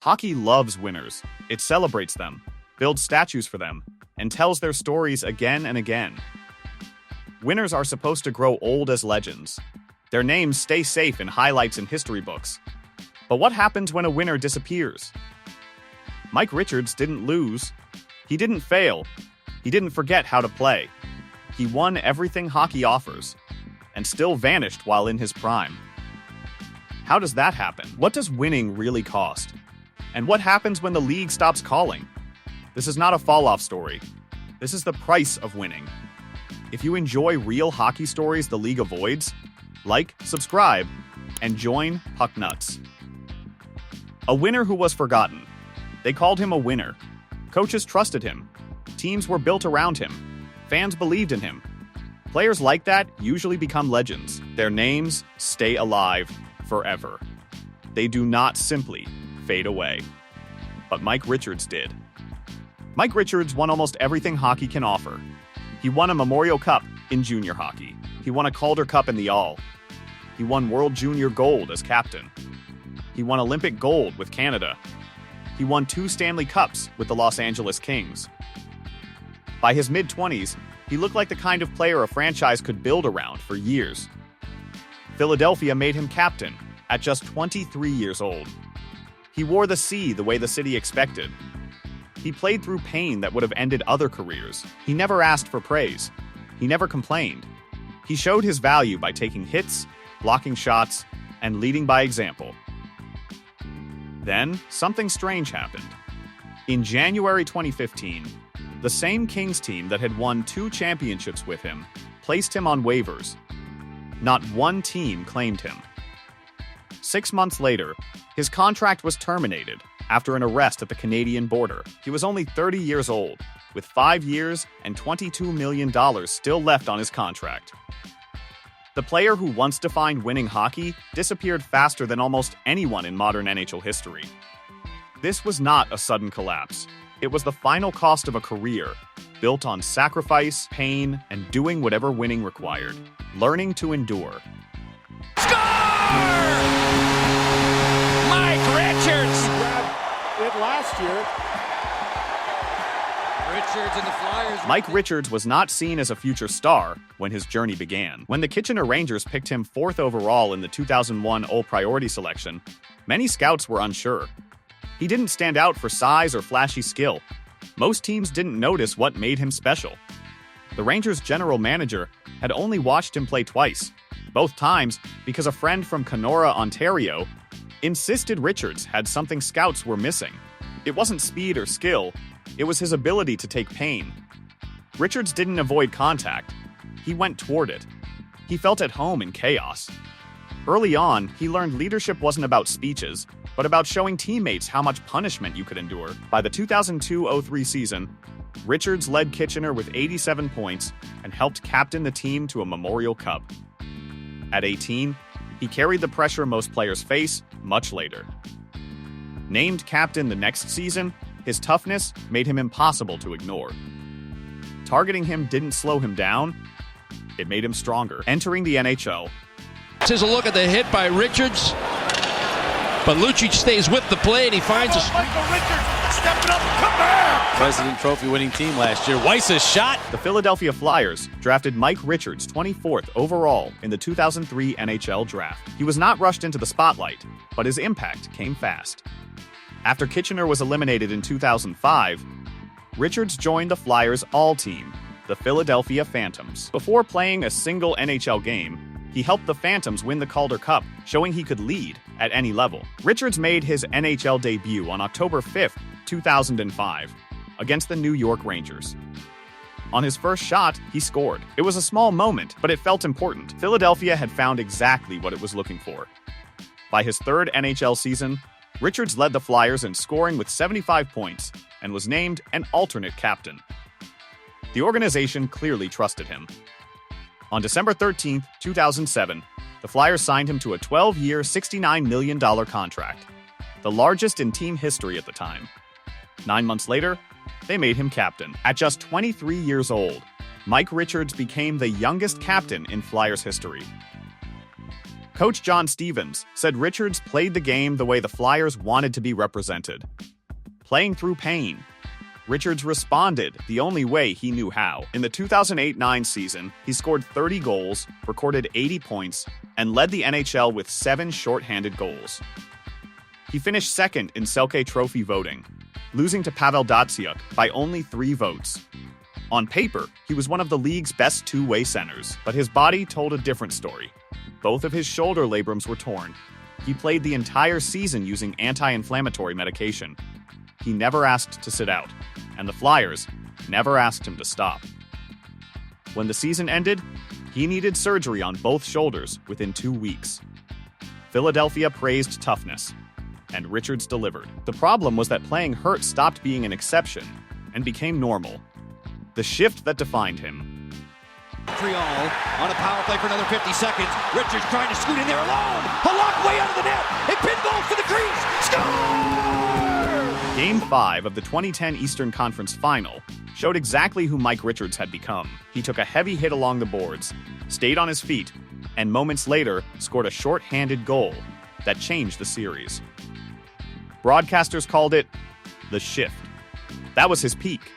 Hockey loves winners. It celebrates them, builds statues for them, and tells their stories again and again. Winners are supposed to grow old as legends. Their names stay safe in highlights in history books. But what happens when a winner disappears? Mike Richards didn't lose. He didn't fail. He didn't forget how to play. He won everything hockey offers, and still vanished while in his prime. How does that happen? What does winning really cost? And what happens when the league stops calling? This is not a fall-off story. This is the price of winning. If you enjoy real hockey stories the league avoids, like, subscribe, and join Puck Nuts. A winner who was forgotten. They called him a winner. Coaches trusted him. Teams were built around him. Fans believed in him. Players like that usually become legends. Their names stay alive forever. They do not simply fade away. But Mike Richards did. Mike Richards won almost everything hockey can offer. He won a Memorial Cup in junior hockey. He won a Calder Cup in the All. He won World Junior Gold as captain. He won Olympic Gold with Canada. He won 2 Stanley Cups with the Los Angeles Kings. By his mid-20s, he looked like the kind of player a franchise could build around for years. Philadelphia made him captain at just 23 years old. He wore the C the way the city expected. He played through pain that would have ended other careers. He never asked for praise. He never complained. He showed his value by taking hits, blocking shots, and leading by example. Then, something strange happened. In January 2015, the same Kings team that had won 2 championships with him placed him on waivers. Not one team claimed him. 6 months later, his contract was terminated after an arrest at the Canadian border. He was only 30 years old, with 5 years and $22 million still left on his contract. The player who once defined winning hockey disappeared faster than almost anyone in modern NHL history. This was not a sudden collapse. It was the final cost of a career, built on sacrifice, pain, and doing whatever winning required. Learning to endure. Score! Mike Richards! He grabbed it last year. Richards and the Flyers. Mike Richards was not seen as a future star when his journey began. When the Kitchener Rangers picked him 4th overall in the 2001 All-Priority selection, many scouts were unsure. He didn't stand out for size or flashy skill. Most teams didn't notice what made him special. The Rangers' general manager had only watched him play twice, both times because a friend from Kenora, Ontario, insisted Richards had something scouts were missing. It wasn't speed or skill, it was his ability to take pain. Richards didn't avoid contact. He went toward it. He felt at home in chaos. Early on, he learned leadership wasn't about speeches, but about showing teammates how much punishment you could endure. By the 2002-03 season, Richards led Kitchener with 87 points and helped captain the team to a Memorial Cup. At 18, he carried the pressure most players face much later. Named captain the next season, his toughness made him impossible to ignore. Targeting him didn't slow him down, it made him stronger. Entering the NHL, Here's a look at the hit by Richards. But Lucic stays with the play and he finds a... Michael Richards stepping up, come back! President Trophy winning team last year. Weiss's shot. the Philadelphia Flyers drafted Mike Richards 24th overall in the 2003 NHL draft. He was not rushed into the spotlight, but his impact came fast. After Kitchener was eliminated in 2005, Richards joined the Flyers' all-team, the Philadelphia Phantoms. Before playing a single NHL game, he helped the Phantoms win the Calder Cup, showing he could lead at any level. Richards made his NHL debut on October 5, 2005, against the New York Rangers. On his first shot, he scored. It was a small moment, but it felt important. Philadelphia had found exactly what it was looking for. By his 3rd NHL season, Richards led the Flyers in scoring with 75 points and was named an alternate captain. The organization clearly trusted him. On December 13, 2007, the Flyers signed him to a 12-year, $69 million contract, the largest in team history at the time. 9 months later, they made him captain. At just 23 years old, Mike Richards became the youngest captain in Flyers history. Coach John Stevens said Richards played the game the way the Flyers wanted to be represented. Playing through pain. Richards responded the only way he knew how. In the 2008-9 season, he scored 30 goals, recorded 80 points, and led the NHL with 7 shorthanded goals. He finished second in Selke Trophy voting, losing to Pavel Datsyuk by only 3 votes. On paper, he was one of the league's best two-way centers, but his body told a different story. Both of his shoulder labrums were torn. He played the entire season using anti-inflammatory medication. He never asked to sit out, and the Flyers never asked him to stop. When the season ended, he needed surgery on both shoulders within 2 weeks. Philadelphia praised toughness, and Richards delivered. The problem was that playing hurt stopped being an exception and became normal. The shift that defined him. Montreal on a power play for another 50 seconds. Richards trying to scoot in there alone. Halak way out of the net. It pinballs to the crease. Score! Game 5 of the 2010 Eastern Conference Final showed exactly who Mike Richards had become. He took a heavy hit along the boards, stayed on his feet, and moments later scored a short-handed goal that changed the series. Broadcasters called it the shift. That was his peak.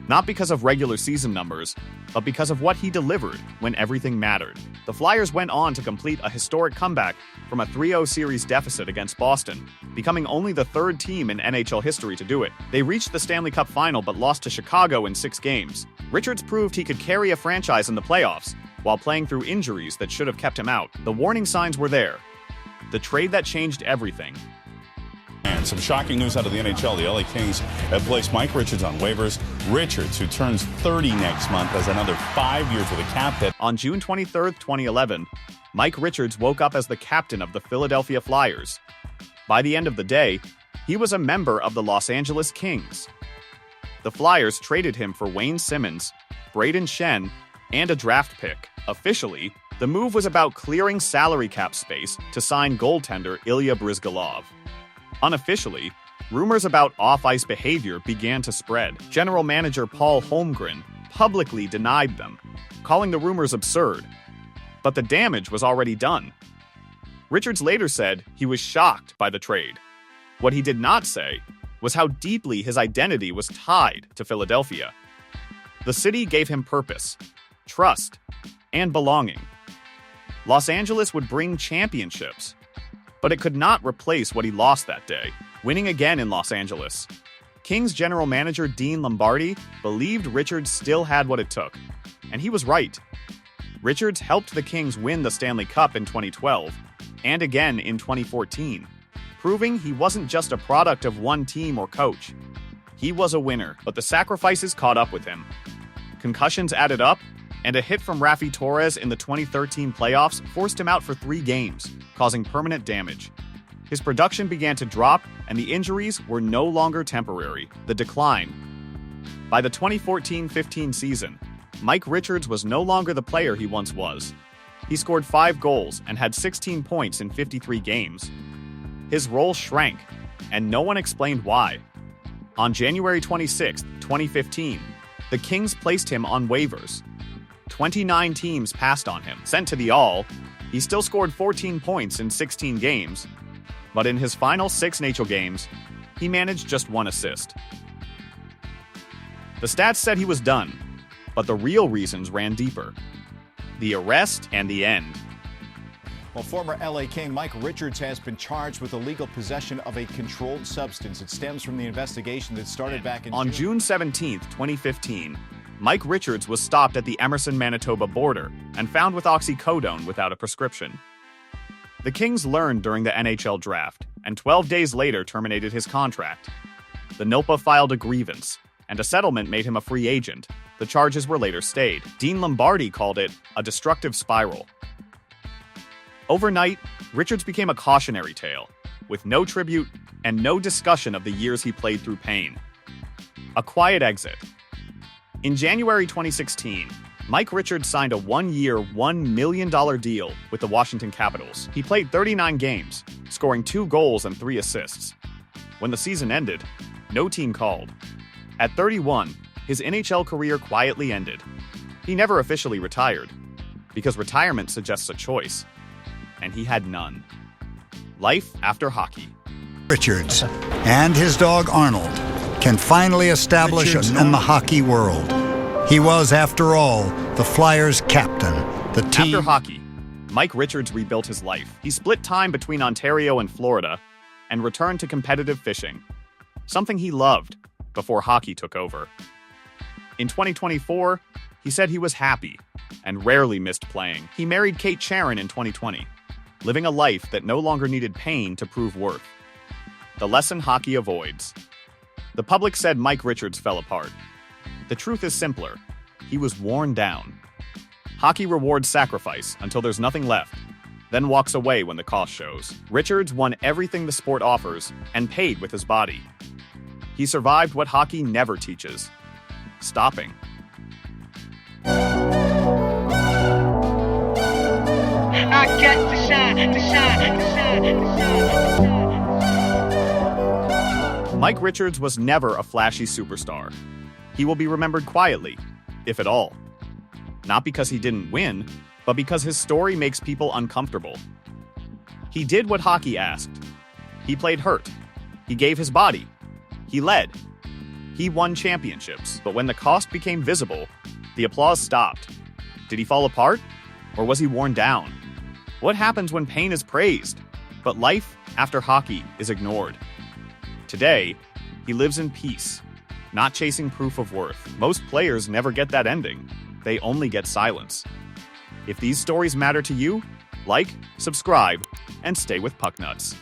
Not because of regular season numbers, but because of what he delivered when everything mattered. The Flyers went on to complete a historic comeback from a 3-0 series deficit against Boston, becoming only the 3rd team in NHL history to do it. They reached the Stanley Cup final but lost to Chicago in 6 games. Richards proved he could carry a franchise in the playoffs while playing through injuries that should have kept him out. The warning signs were there. The trade that changed everything. And some shocking news out of the NHL. The LA Kings have placed Mike Richards on waivers. Richards, who turns 30 next month, has another 5 years with a cap hit. On June 23, 2011, Mike Richards woke up as the captain of the Philadelphia Flyers. By the end of the day, he was a member of the Los Angeles Kings. The Flyers traded him for Wayne Simmons, Braden Shen, and a draft pick. Officially, the move was about clearing salary cap space to sign goaltender Ilya Bryzgalov. Unofficially, rumors about off-ice behavior began to spread. General manager Paul Holmgren publicly denied them, calling the rumors absurd. But the damage was already done. Richards later said he was shocked by the trade. What he did not say was how deeply his identity was tied to Philadelphia. The city gave him purpose, trust, and belonging. Los Angeles would bring championships, but it could not replace what he lost that day, winning again in Los Angeles. Kings general manager Dean Lombardi believed Richards still had what it took, and he was right. Richards helped the Kings win the Stanley Cup in 2012 and again in 2014, proving he wasn't just a product of one team or coach. He was a winner, but the sacrifices caught up with him. Concussions added up, and a hit from Raffi Torres in the 2013 playoffs forced him out for 3 games, causing permanent damage. His production began to drop, and the injuries were no longer temporary. The decline. By the 2014-15 season, Mike Richards was no longer the player he once was. He scored 5 goals and had 16 points in 53 games. His role shrank, and no one explained why. On January 26, 2015, the Kings placed him on waivers. 29 teams passed on him. Sent to the All, he still scored 14 points in 16 games, but in his final 6 NHL games, he managed just 1 assist. The stats said he was done, but the real reasons ran deeper. The arrest and the end. Well, former LA King Mike Richards has been charged with illegal possession of a controlled substance. It stems from the investigation that started back in On June 17, 2015, Mike Richards was stopped at the Emerson-Manitoba border and found with oxycodone without a prescription. The Kings learned during the NHL draft, and 12 days later terminated his contract. The NOPA filed a grievance, and a settlement made him a free agent. The charges were later stayed. Dean Lombardi called it a destructive spiral. Overnight, Richards became a cautionary tale, with no tribute and no discussion of the years he played through pain. A quiet exit. In January 2016, Mike Richards signed a 1-year, $1 million deal with the Washington Capitals. He played 39 games, scoring 2 goals and 3 assists. When the season ended, no team called. At 31, his NHL career quietly ended. He never officially retired, because retirement suggests a choice. and he had none. Life after hockey. Richards and his dog Arnold can finally establish in the hockey world. He was, after all, the Flyers' captain. The team. After hockey, Mike Richards rebuilt his life. He split time between Ontario and Florida and returned to competitive fishing, something he loved before hockey took over. In 2024, he said he was happy and rarely missed playing. He married Kate Sharon in 2020, living a life that no longer needed pain to prove worth. The lesson hockey avoids. The public said Mike Richards fell apart. The truth is simpler. He was worn down. Hockey rewards sacrifice until there's nothing left, then walks away when the cost shows. Richards won everything the sport offers and paid with his body. He survived what hockey never teaches: stopping. I get the shine, the shine, the shine, the shine. Mike Richards was never a flashy superstar. He will be remembered quietly, if at all. Not because he didn't win, but because his story makes people uncomfortable. He did what hockey asked. He played hurt. He gave his body. He led. He won championships. But when the cost became visible, the applause stopped. Did he fall apart? Or was he worn down? What happens when pain is praised, but life after hockey is ignored? Today, he lives in peace, not chasing proof of worth. Most players never get that ending. They only get silence. If these stories matter to you, like, subscribe, and stay with Pucknuts.